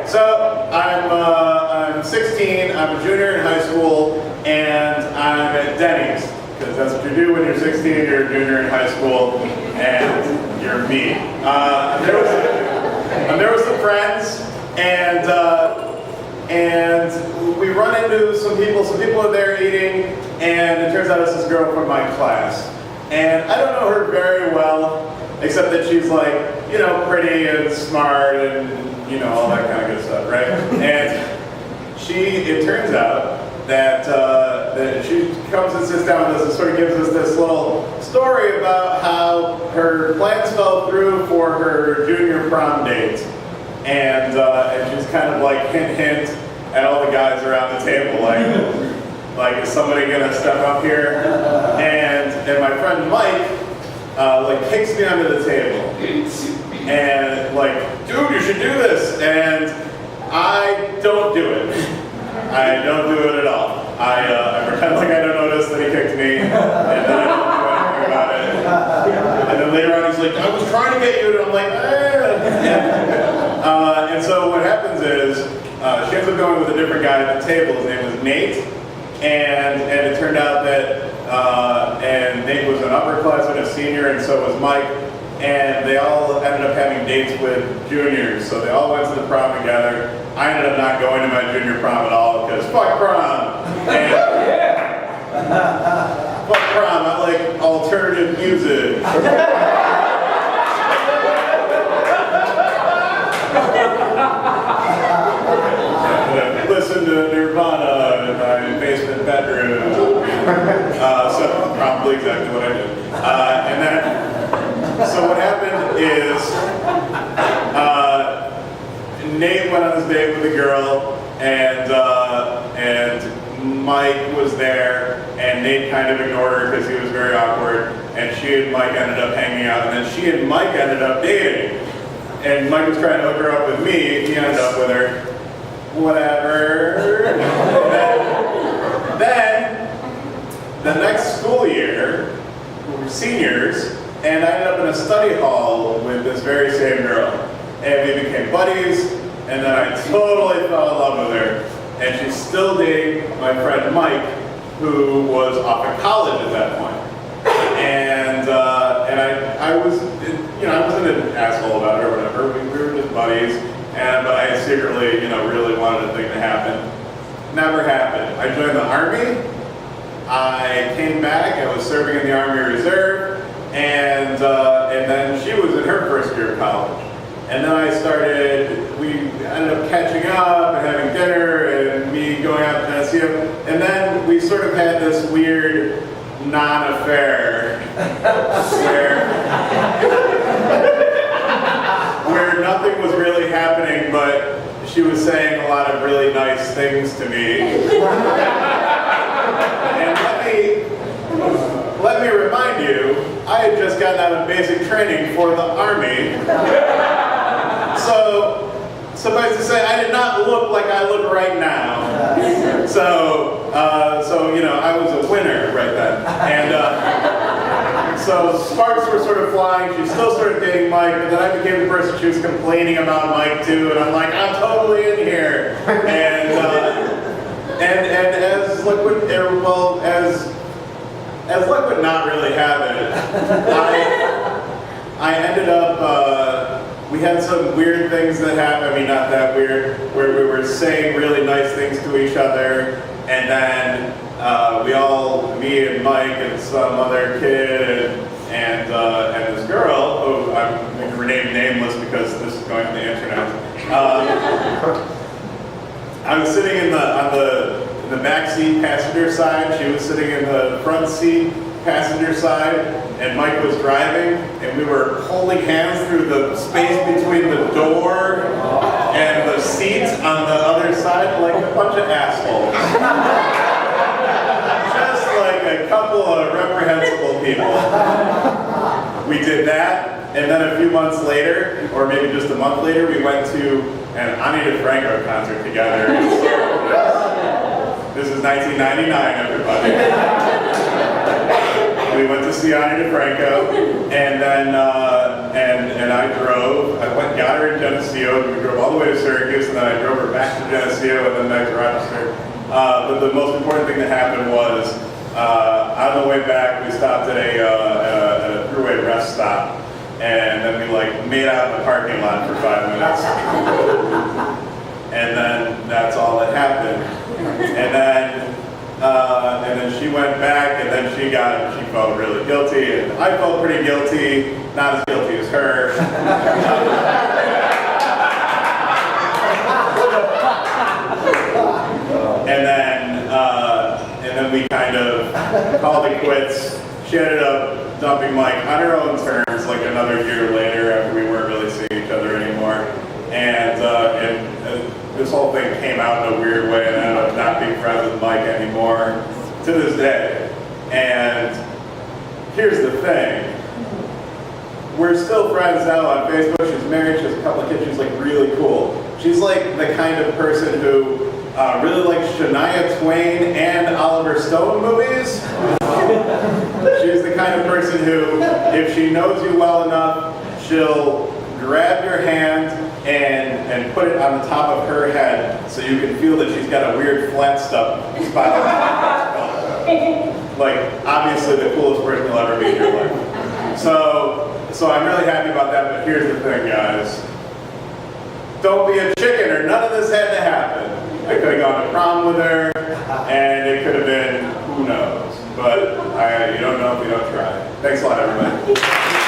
So I'm 16, I'm a junior in high school, and I'm at Denny's, because that's what you do when you're 16, you're a junior in high school, and you're me. There was some friends, and we run into some people are there eating, and it turns out it's this girl from my class. And I don't know her very well, except that she's like, you know, pretty and smart and, you know, all that kind of good stuff, right? And it turns out that, that she comes and sits down with us and sort of gives us this little story about how her plans fell through for her junior prom date. And she's kind of like hint at all the guys around the table, like is somebody gonna step up here? And my friend Mike, like kicks me under the table and like, dude, you should do this. And I don't do it. I don't do it at all. I pretend like I don't notice that he kicked me, and then I don't do anything about it. And then later on he's like, I was trying to get you, and I'm like, and so what happens is, she ends up going with a different guy at the table. His name was Nate, and it turned out that and Nate was an upperclassman, a senior, and so was Mike, and they all ended up having dates with juniors, so they all went to the prom together. I ended up not going to my junior prom at all, because fuck prom! And fuck prom, I like alternative music. Listen to Nirvana in my basement bedroom. So probably exactly what I did. And then, so what happened is, Nate went on this date with a girl, and Mike was there, and Nate kind of ignored her because he was very awkward, and she and Mike ended up hanging out, and then she and Mike ended up dating. And Mike was trying to hook her up with me, he ended up with her. Whatever. Then, the next school year, we were seniors, and I ended up in a study hall with this very same girl. And we became buddies, and then I totally fell in love with her. And she's still dating my friend Mike, who was off at college at that point. And I was, you know, I wasn't an asshole about it or whatever. We were just buddies. But I secretly, you know, really wanted a thing to happen. Never happened. I joined the Army. I came back. I was serving in the Army Reserve, and then she was in her first year of college. And then we ended up catching up and having dinner, and me going out to Tennessee. And then we sort of had this weird non-affair where nothing was really happening, but she was saying a lot of really nice things to me. And let me remind you, I had just gotten out of basic training for the Army. So, suffice to say, I did not look like I look right now. So you know, I was a winner right then. And so sparks were sort of flying. She still started dating Mike, but then I became the person she was complaining about Mike to, and I'm like, I'm totally in here. And as luck would not really have it, I ended up. We had some weird things that happened. I mean, not that weird, where we were saying really nice things to each other, and then me and Mike and some other kid and this girl, who I'm going to rename nameless because this is going on the internet. I was sitting in the back seat passenger side. She was sitting in the front seat passenger side, and Mike was driving, and we were holding hands through the space between the door and the seats on the other side like a bunch of assholes. Just like a couple of reprehensible people. We did that, and then a few months later, or maybe just a month later, we went to an Ani DeFranco concert together. This is 1999, everybody. We went to see Ani DeFranco, and then and I drove. I went and got her in Geneseo, and we drove all the way to Syracuse, and then I drove her back to Geneseo, and then back to Rochester. But the most important thing that happened was, on the way back, we stopped at a thruway rest stop, and then we made out in the parking lot for 5 minutes. And then that's all that happened. And then she went back, and then she felt really guilty, and I felt pretty guilty, not as guilty as her. And then we kind of called it quits. She ended up dumping Mike on her own terms another year later after we weren't really seeing each other anymore. And this whole thing came out in a weird way, and I ended up not being friends with Mike anymore to this day. And here's the thing. We're still friends now on Facebook. She's married, she has a couple of kids, she's really cool. She's the kind of person who really likes Shania Twain and Oliver Stone movies. She's the kind of person who, if she knows you well enough, she'll grab your hand and put it on the top of her head so you can feel that she's got a weird flat spot on obviously the coolest person you'll ever meet in your life. So I'm really happy about that, but here's the thing, guys. Don't be a chicken or none of this had to happen. I could have gone to prom with her, and it could have been, who knows. But you don't know if you don't try. Thanks a lot, everybody.